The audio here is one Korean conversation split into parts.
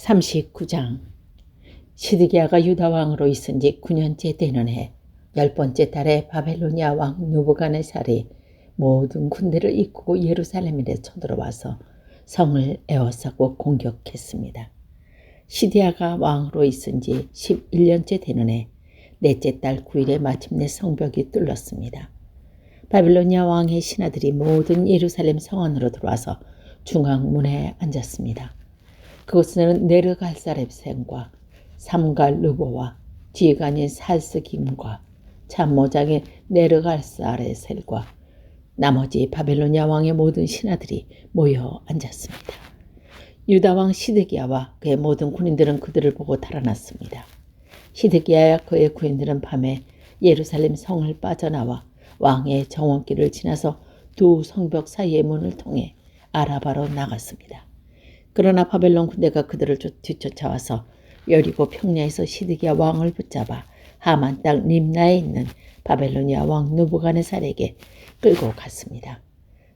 39장. 시드기야가 유다 왕으로 있은 지 9년째 되는 해 10번째 달에 바벨로니아 왕 느부갓네살이 모든 군대를 이끌고 예루살렘에 쳐들어와서 성을 에워싸고 공격했습니다. 시드기야가 왕으로 있은 지 11년째 되는 해 넷째 달 9일에 마침내 성벽이 뚫렸습니다. 바벨로니아 왕의 신하들이 모든 예루살렘 성안으로 들어와서 중앙문에 앉았습니다. 그곳에는 네르갈사렙생과 삼갈 르보와 지휘관인 살스김과 참모장의 네르갈사레셀과 나머지 바벨로니아 왕의 모든 신하들이 모여 앉았습니다. 유다 왕 시드기야와 그의 모든 군인들은 그들을 보고 달아났습니다. 시드기야와 그의 군인들은 밤에 예루살렘 성을 빠져나와 왕의 정원길을 지나서 두 성벽 사이의 문을 통해 아라바로 나갔습니다. 그러나 바벨론 군대가 그들을 뒤쫓아와서 여리고 평야에서 시드기야 왕을 붙잡아 하만 땅 림나에 있는 바벨로니아 왕 느부갓네살에게 끌고 갔습니다.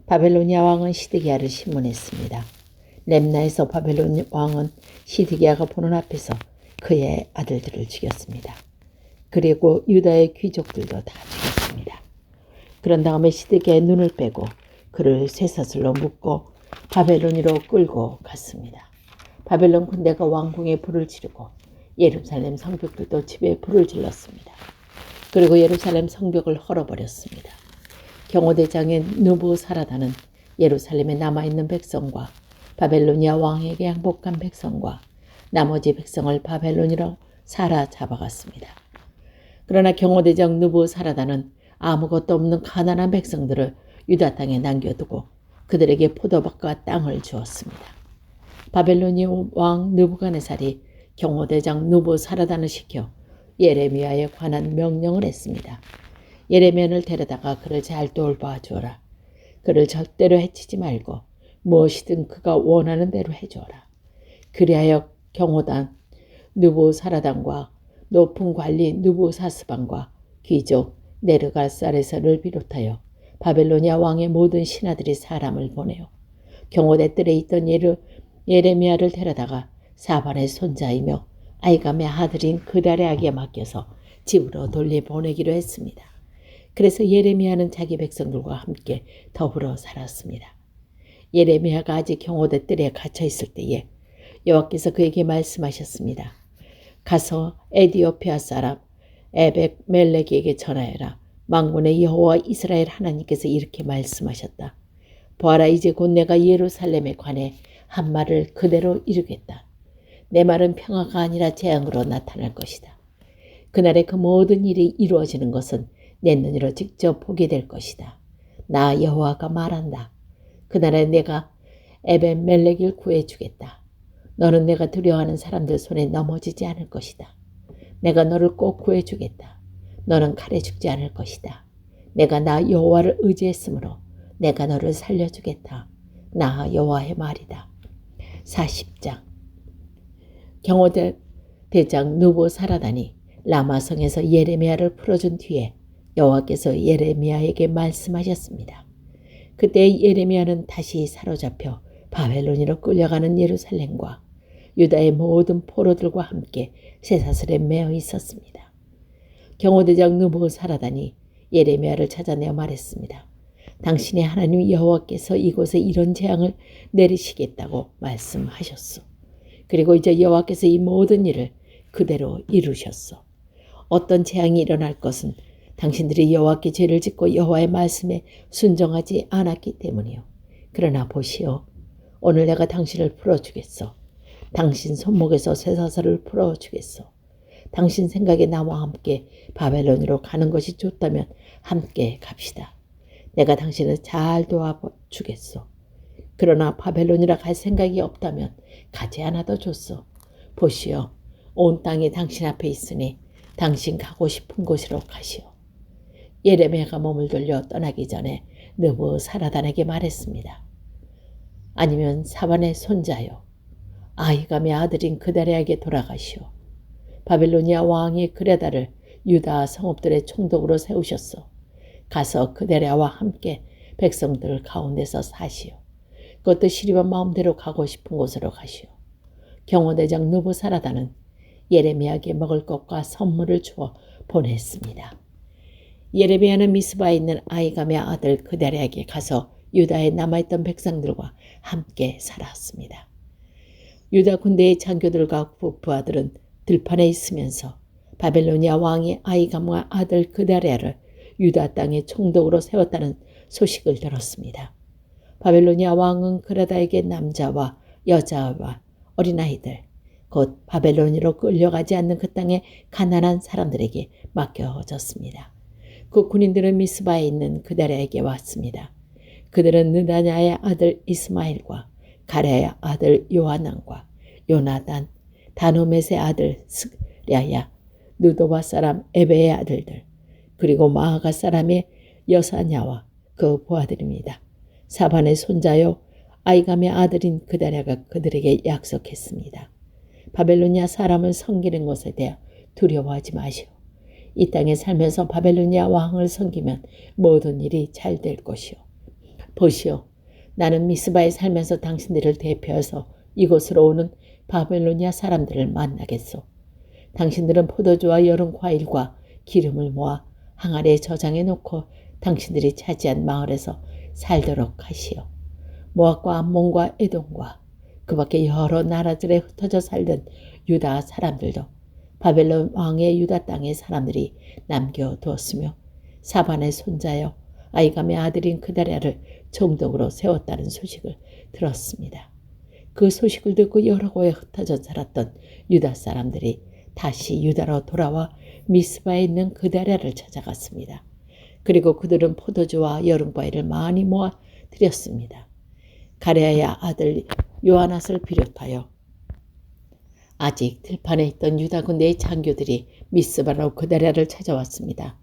바벨로니아 왕은 시드기야를 신문했습니다. 림나에서 바벨론 왕은 시드기야가 보는 앞에서 그의 아들들을 죽였습니다. 그리고 유다의 귀족들도 다 죽였습니다. 그런 다음에 시드기야의 눈을 빼고 그를 쇠사슬로 묶고 바벨론으로 끌고 갔습니다. 바벨론 군대가 왕궁에 불을 지르고 예루살렘 성벽들도 집에 불을 질렀습니다. 그리고 예루살렘 성벽을 헐어버렸습니다. 경호대장인 느부사라다는 예루살렘에 남아있는 백성과 바벨로니아 왕에게 항복한 백성과 나머지 백성을 바벨론으로 사로잡아갔습니다. 그러나 경호대장 느부사라다는 아무것도 없는 가난한 백성들을 유다 땅에 남겨두고 그들에게 포도밭과 땅을 주었습니다. 바벨로니아 왕 느부갓네살이 경호대장 느부사라단을 시켜 예레미야에 관한 명령을 했습니다. 예레미야를 데려다가 그를 잘 돌봐주어라. 그를 절대로 해치지 말고 무엇이든 그가 원하는 대로 해주어라. 그리하여 경호단 느부사라단과 높은 관리 느부사스반과 귀족 네르갈사레셀을 비롯하여 바벨로니아 왕의 모든 신하들이 사람을 보내어 경호대 뜰에 있던 예레미야를 데려다가 사반의 손자이며 아이감의 아들인 그다랴에게 맡겨서 집으로 돌려보내기로 했습니다. 그래서 예레미야는 자기 백성들과 함께 더불어 살았습니다. 예레미야가 아직 경호대 뜰에 갇혀 있을 때에 여호와께서 그에게 말씀하셨습니다. 가서 에디오피아 사람 에벳멜렉에게 전하여라. 만군의 여호와 이스라엘 하나님께서 이렇게 말씀하셨다. 보아라, 이제 곧 내가 예루살렘에 관해 한 말을 그대로 이루겠다. 내 말은 평화가 아니라 재앙으로 나타날 것이다. 그날에 그 모든 일이 이루어지는 것은 내 눈으로 직접 보게 될 것이다. 나 여호와가 말한다. 그날에 내가 에벳멜렉을 구해주겠다. 너는 내가 두려워하는 사람들 손에 넘어지지 않을 것이다. 내가 너를 꼭 구해주겠다. 너는 칼에 죽지 않을 것이다. 내가 나 여호와를 의지했으므로 내가 너를 살려주겠다. 나 여호와의 말이다. 40장. 경호대장 느부사라단이 라마성에서 예레미야를 풀어준 뒤에 여호와께서 예레미야에게 말씀하셨습니다. 그때 예레미야는 다시 사로잡혀 바벨론으로 끌려가는 예루살렘과 유다의 모든 포로들과 함께 쇠사슬에 매어 있었습니다. 경호대장 느부사라단이 예레미야를 찾아내어 말했습니다. 당신의 하나님 여호와께서 이곳에 이런 재앙을 내리시겠다고 말씀하셨소. 그리고 이제 여호와께서 이 모든 일을 그대로 이루셨소. 어떤 재앙이 일어날 것은 당신들이 여호와께 죄를 짓고 여호와의 말씀에 순종하지 않았기 때문이요. 그러나 보시오. 오늘 내가 당신을 풀어주겠소. 당신 손목에서 쇠사슬을 풀어주겠소. 당신 생각에 나와 함께 바벨론으로 가는 것이 좋다면 함께 갑시다. 내가 당신을 잘 도와주겠소. 그러나 바벨론이라 갈 생각이 없다면 가지 않아도 좋소. 보시오. 온 땅이 당신 앞에 있으니 당신 가고 싶은 곳으로 가시오. 예레미야가 몸을 돌려 떠나기 전에 느부사라단에게 말했습니다. 아니면 사반의 손자요. 아히감의 아들인 그다랴에게 돌아가시오. 바벨로니아 왕이 그레다를 유다 성읍들의 총독으로 세우셨소. 가서 그다랴와 함께 백성들 가운데서 사시오. 그것도 시리와 마음대로 가고 싶은 곳으로 가시오. 경호대장 느부사라다는 예레미야에게 먹을 것과 선물을 주어 보냈습니다. 예레미야는 미스바에 있는 아히감의 아들 그다랴에게 가서 유다에 남아있던 백성들과 함께 살았습니다. 유다 군대의 장교들과 부하들은 들판에 있으면서 바벨로니아 왕이 아히감과 아들 그다랴를 유다 땅에 총독으로 세웠다는 소식을 들었습니다. 바벨로니아 왕은 그라다에게 남자와 여자와 어린아이들, 곧 바벨로니로 끌려가지 않는 그 땅의 가난한 사람들에게 맡겨졌습니다. 그 군인들은 미스바에 있는 그다랴에게 왔습니다. 그들은 느다냐의 아들 이스마엘과 가랴의 아들 요하난과 요나단, 다노멧의 아들 스랴야, 느도바 사람 에베의 아들들, 그리고 마아가 사람의 여사냐와 그 부하들입니다. 사반의 손자요 아히감의 아들인 그다랴가 그들에게 약속했습니다. 바벨로니아 사람을 섬기는 것에 대해 두려워하지 마시오. 이 땅에 살면서 바벨로니아 왕을 섬기면 모든 일이 잘 될 것이오. 보시오. 나는 미스바에 살면서 당신들을 대표해서 이곳으로 오는 바벨로니아 사람들을 만나겠소. 당신들은 포도주와 여름 과일과 기름을 모아 항아리에 저장해 놓고 당신들이 차지한 마을에서 살도록 하시오. 모압과 암몬과 에돔과 그 밖에 여러 나라들에 흩어져 살던 유다 사람들도 바벨론 왕의 유다 땅의 사람들이 남겨두었으며 사반의 손자여 아히감의 아들인 그다랴를 총독으로 세웠다는 소식을 들었습니다. 그 소식을 듣고 여러 곳에 흩어져 살았던 유다 사람들이 다시 유다로 돌아와 미스바에 있는 그다랴를 찾아갔습니다. 그리고 그들은 포도주와 여름과일을 많이 모아 드렸습니다. 가랴의 아들 요하낫을 비롯하여 아직 들판에 있던 유다 군대의 장교들이 미스바로 그다랴를 찾아왔습니다.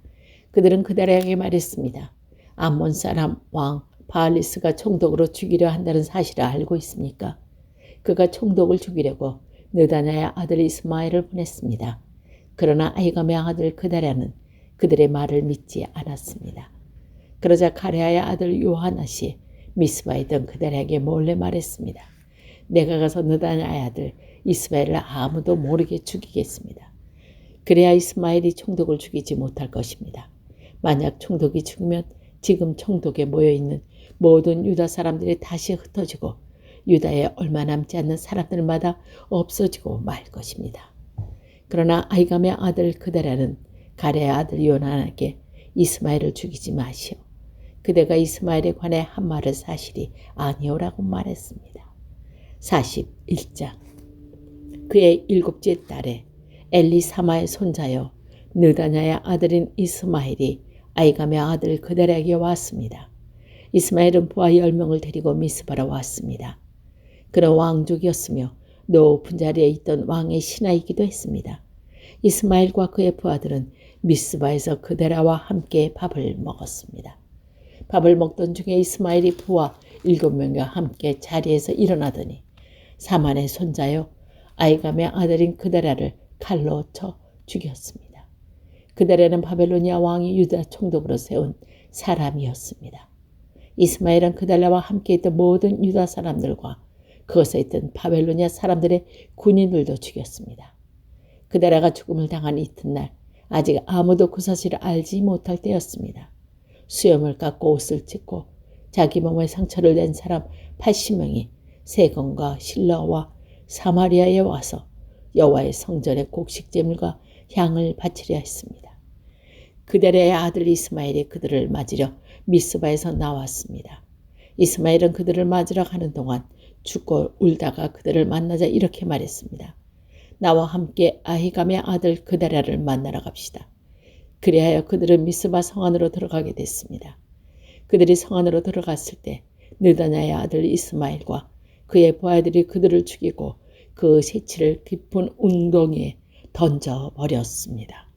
그들은 그다랴에게 말했습니다. 암몬 사람 왕 바알리스가 총독으로 죽이려 한다는 사실을 알고 있습니까? 그가 총독을 죽이려고 느다냐의 아들 이스마엘을 보냈습니다. 그러나 아히감의 아들 그다랴는 그들의 말을 믿지 않았습니다. 그러자 가랴의 아들 요하낫이 미스바에 있던 그다랴에게 몰래 말했습니다. 내가 가서 느다냐의 아들 이스마엘을 아무도 모르게 죽이겠습니다. 그래야 이스마엘이 총독을 죽이지 못할 것입니다. 만약 총독이 죽으면 지금 총독에 모여있는 모든 유다 사람들이 다시 흩어지고 유다에 얼마 남지 않는 사람들마다 없어지고 말 것입니다. 그러나 아히감의 아들 그다랴는 가랴의 아들 요나단에게 이스마엘을 죽이지 마시오. 그대가 이스마엘에 관해 한 말을 사실이 아니오라고 말했습니다. 41장 그의 7째 딸에 엘리사마의 손자여 느다냐의 아들인 이스마엘이 아히감의 아들 그다랴에게 왔습니다. 이스마엘은 부하 10명을 데리고 미스바로 왔습니다. 그는 왕족이었으며 높은 자리에 있던 왕의 신하이기도 했습니다. 이스마엘과 그의 부하들은 미스바에서 그다랴와 함께 밥을 먹었습니다. 밥을 먹던 중에 이스마엘이 부하 7명과 함께 자리에서 일어나더니 사만의 손자여 아히감의 아들인 그다랴를 칼로 쳐 죽였습니다. 그다랴는 바벨로니아 왕이 유다 총독으로 세운 사람이었습니다. 이스마엘은 그다랴와 함께 있던 모든 유다 사람들과 그것에 있던 바벨로니아 사람들의 군인들도 죽였습니다. 그다랴가 죽음을 당한 이튿날 아직 아무도 그 사실을 알지 못할 때였습니다. 수염을 깎고 옷을 찢고 자기 몸에 상처를 낸 사람 80명이 세건과 실러와 사마리아에 와서 여호와의 성전에 곡식제물과 향을 바치려 했습니다. 그다랴의 아들 이스마엘이 그들을 맞으려 미스바에서 나왔습니다. 이스마엘은 그들을 맞으러 가는 동안 죽고 울다가 그들을 만나자 이렇게 말했습니다. 나와 함께 아히감의 아들 그다랴를 만나러 갑시다. 그리하여 그들은 미스바 성 안으로 들어가게 됐습니다. 그들이 성 안으로 들어갔을 때 느다냐의 아들 이스마엘과 그의 부하들이 그들을 죽이고 그 시체를 깊은 웅덩이에 던져버렸습니다.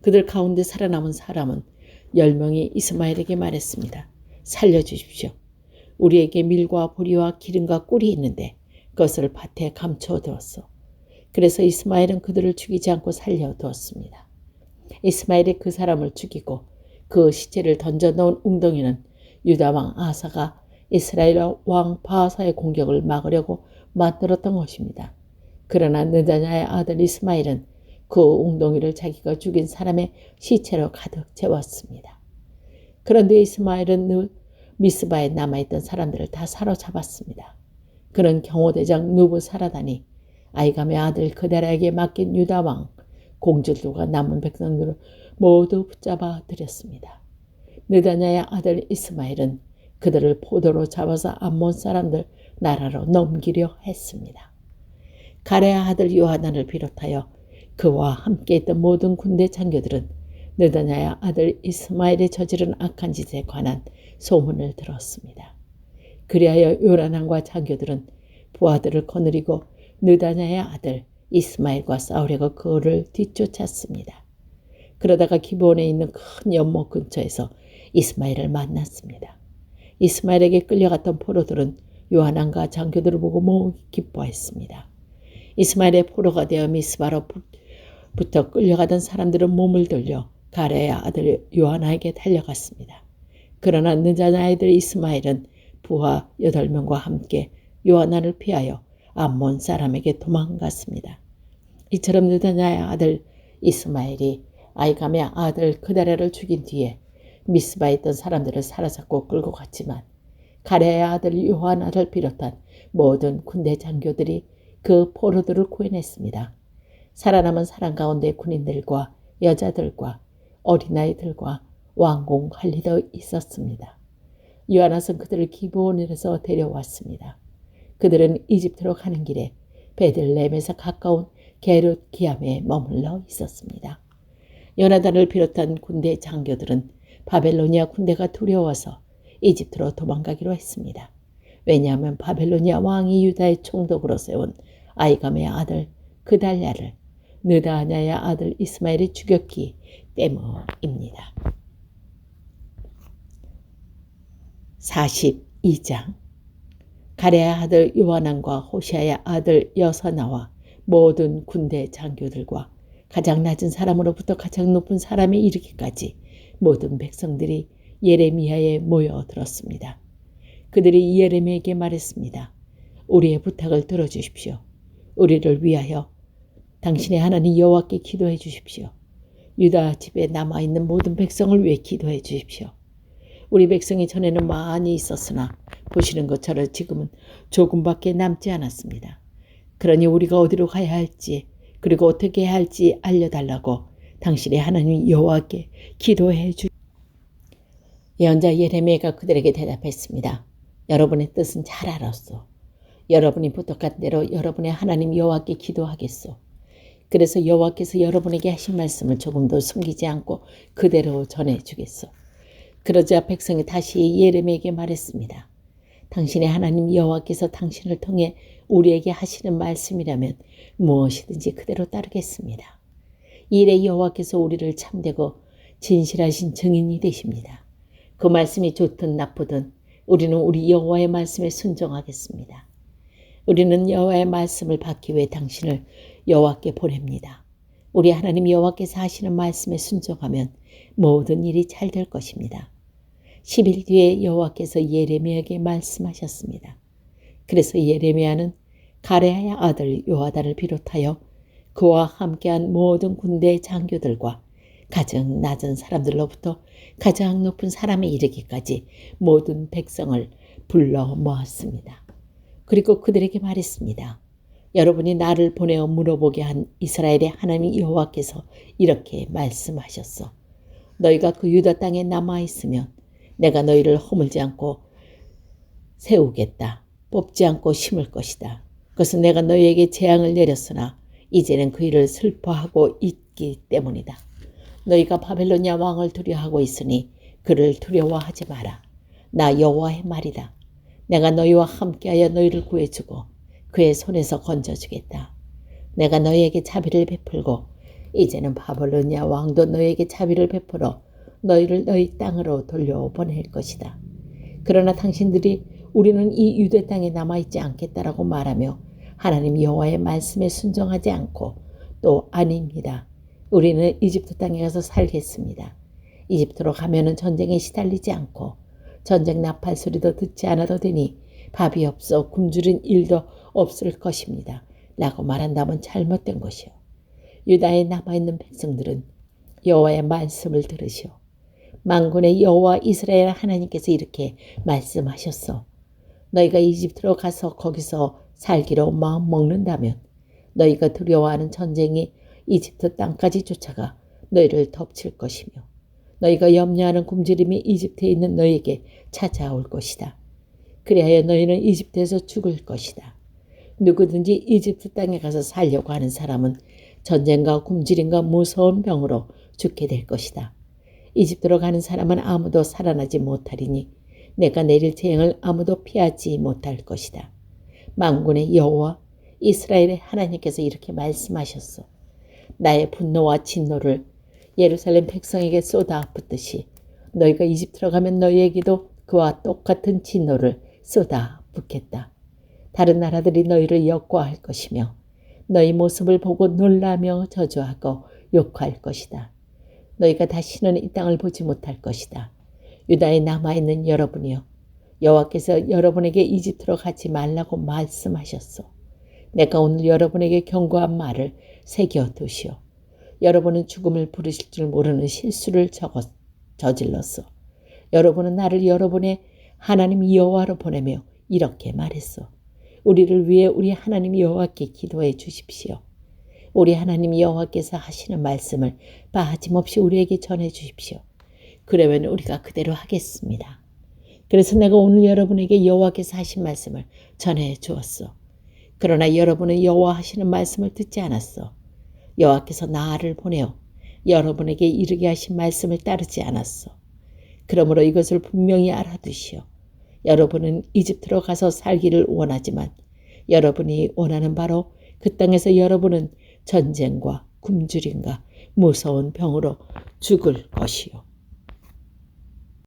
그들 가운데 살아남은 사람은 10명이 이스마엘에게 말했습니다. 살려주십시오. 우리에게 밀과 보리와 기름과 꿀이 있는데 그것을 밭에 감춰두었소. 그래서 이스마엘은 그들을 죽이지 않고 살려두었습니다. 이스마엘이 그 사람을 죽이고 그 시체를 던져놓은 웅덩이는 유다 왕 아사가 이스라엘 왕 바하사의 공격을 막으려고 만들었던 것입니다. 그러나 느다냐의 아들 이스마엘은 그 웅덩이를 자기가 죽인 사람의 시체로 가득 채웠습니다. 그런데 이스마엘은 미스바에 남아있던 사람들을 다 사로잡았습니다. 그는 경호대장 누부사라단이 아이감의 아들 그다랴에게 맡긴 유다왕 공주들과 남은 백성들을 모두 붙잡아 들였습니다. 느다냐의 아들 이스마엘은 그들을 포도로 잡아서 암몬 사람들 나라로 넘기려 했습니다. 가레아 아들 요하단을 비롯하여 그와 함께 있던 모든 군대 장교들은 느다냐의 아들 이스마엘이 저지른 악한 짓에 관한 소문을 들었습니다. 그리하여 요란왕과 장교들은 부하들을 거느리고 느다냐의 아들 이스마엘과 싸우려고 그를 뒤쫓았습니다. 그러다가 기브온에 있는 큰 연못 근처에서 이스마엘을 만났습니다. 이스마엘에게 끌려갔던 포로들은 요한왕과 장교들을 보고 모두 기뻐했습니다. 이스마엘의 포로가 되어 미스바로부터 끌려가던 사람들은 몸을 돌려 가레의 아들 요한왕에게 달려갔습니다. 그러나 느다냐의 아들 이스마엘은 부하 8명과 함께 요한왕을 피하여 암몬 사람에게 도망갔습니다. 이처럼 느다냐의 아들 이스마엘이 아이감의 아들 그다랴를 죽인 뒤에 미스바에 있던 사람들을 사로잡고 끌고 갔지만 가레의 아들 요하나를 비롯한 모든 군대 장교들이 그 포로들을 구해냈습니다. 살아남은 사람 가운데 군인들과 여자들과 어린아이들과 왕공 관리도 있었습니다. 요하나는 그들을 기브온에서 데려왔습니다. 그들은 이집트로 가는 길에 베들레헴에서 가까운 게룻 기암에 머물러 있었습니다. 요나단을 비롯한 군대 장교들은 바벨로니아 군대가 두려워서 이집트로 도망가기로 했습니다. 왜냐하면 바벨로니아 왕이 유다의 총독으로 세운 아이감의 아들 그달랴를 느다냐의 아들 이스마엘이 죽였기 때문입니다. 42장 가레의 아들 요하난과 호시아의 아들 여사나와 모든 군대 장교들과 가장 낮은 사람으로부터 가장 높은 사람에 이르기까지 모든 백성들이 예레미야에 모여들었습니다. 그들이 예레미야에게 말했습니다. 우리의 부탁을 들어주십시오. 우리를 위하여 당신의 하나님 여호와께 기도해 주십시오. 유다 집에 남아있는 모든 백성을 위해 기도해 주십시오. 우리 백성이 전에는 많이 있었으나 보시는 것처럼 지금은 조금밖에 남지 않았습니다. 그러니 우리가 어디로 가야 할지 그리고 어떻게 해야 할지 알려달라고 당신의 하나님 여호와께 기도해 주십시오. 예언자 예레미야가 그들에게 대답했습니다. 여러분의 뜻은 잘 알았소. 여러분이 부탁한 대로 여러분의 하나님 여호와께 기도하겠소. 그래서 여호와께서 여러분에게 하신 말씀을 조금도 숨기지 않고 그대로 전해주겠소. 그러자 백성이 다시 예레미야에게 말했습니다. 당신의 하나님 여호와께서 당신을 통해 우리에게 하시는 말씀이라면 무엇이든지 그대로 따르겠습니다. 이래 여호와께서 우리를 참되고 진실하신 증인이 되십니다. 그 말씀이 좋든 나쁘든 우리는 우리 여호와의 말씀에 순종하겠습니다. 우리는 여호와의 말씀을 받기 위해 당신을 여호와께 보냅니다. 우리 하나님 여호와께서 하시는 말씀에 순종하면 모든 일이 잘 될 것입니다. 10일 뒤에 여호와께서 예레미야에게 말씀하셨습니다. 그래서 예레미야는 가레아의 아들 요하단을 비롯하여 그와 함께한 모든 군대 장교들과 가장 낮은 사람들로부터 가장 높은 사람에 이르기까지 모든 백성을 불러 모았습니다. 그리고 그들에게 말했습니다. 여러분이 나를 보내어 물어보게 한 이스라엘의 하나님 여호와께서 이렇게 말씀하셨소. 너희가 그 유다 땅에 남아있으면 내가 너희를 허물지 않고 세우겠다. 뽑지 않고 심을 것이다. 그것은 내가 너희에게 재앙을 내렸으나 이제는 그 일을 슬퍼하고 있기 때문이다. 너희가 바벨로니아 왕을 두려워하고 있으니 그를 두려워하지 마라. 나 여호와의 말이다. 내가 너희와 함께하여 너희를 구해주고 그의 손에서 건져주겠다. 내가 너희에게 자비를 베풀고 이제는 바벨로니아 왕도 너희에게 자비를 베풀어 너희를 너희 땅으로 돌려보낼 것이다. 그러나 당신들이 우리는 이 유대 땅에 남아있지 않겠다라고 말하며 하나님 여호와의 말씀에 순종하지 않고 또 아닙니다. 우리는 이집트 땅에 가서 살겠습니다. 이집트로 가면은 전쟁에 시달리지 않고 전쟁 나팔 소리도 듣지 않아도 되니 밥이 없어 굶주린 일도 없을 것입니다. 라고 말한다면 잘못된 것이요. 유다에 남아있는 백성들은 여호와의 말씀을 들으시오. 만군의 여호와 이스라엘 하나님께서 이렇게 말씀하셨어. 너희가 이집트로 가서 거기서 살기로 마음 먹는다면 너희가 두려워하는 전쟁이 이집트 땅까지 쫓아가 너희를 덮칠 것이며 너희가 염려하는 굶주림이 이집트에 있는 너희에게 찾아올 것이다. 그리하여 너희는 이집트에서 죽을 것이다. 누구든지 이집트 땅에 가서 살려고 하는 사람은 전쟁과 굶주림과 무서운 병으로 죽게 될 것이다. 이집트로 가는 사람은 아무도 살아나지 못하리니 내가 내릴 재앙을 아무도 피하지 못할 것이다. 만군의 여호와 이스라엘의 하나님께서 이렇게 말씀하셨소. 나의 분노와 진노를 예루살렘 백성에게 쏟아붓듯이 너희가 이집트로 가면 너희에게도 그와 똑같은 진노를 쏟아붓겠다. 다른 나라들이 너희를 역과할 것이며 너희 모습을 보고 놀라며 저주하고 욕할 것이다. 너희가 다시는 이 땅을 보지 못할 것이다. 유다에 남아있는 여러분이여, 여호와께서 여러분에게 이집트로 가지 말라고 말씀하셨소. 내가 오늘 여러분에게 경고한 말을 새겨두시오. 여러분은 죽음을 부르실 줄 모르는 실수를 저질렀소. 여러분은 나를 여러분의 하나님 여호와로 보내며 이렇게 말했소. 우리를 위해 우리 하나님 여호와께 기도해 주십시오. 우리 하나님 여호와께서 하시는 말씀을 빠짐없이 우리에게 전해 주십시오. 그러면 우리가 그대로 하겠습니다. 그래서 내가 오늘 여러분에게 여호와께서 하신 말씀을 전해 주었소. 그러나 여러분은 여호와 하시는 말씀을 듣지 않았소. 여호와께서 나를 보내어 여러분에게 이르게 하신 말씀을 따르지 않았소. 그러므로 이것을 분명히 알아두시오. 여러분은 이집트로 가서 살기를 원하지만 여러분이 원하는 바로 그 땅에서 여러분은 전쟁과 굶주림과 무서운 병으로 죽을 것이요.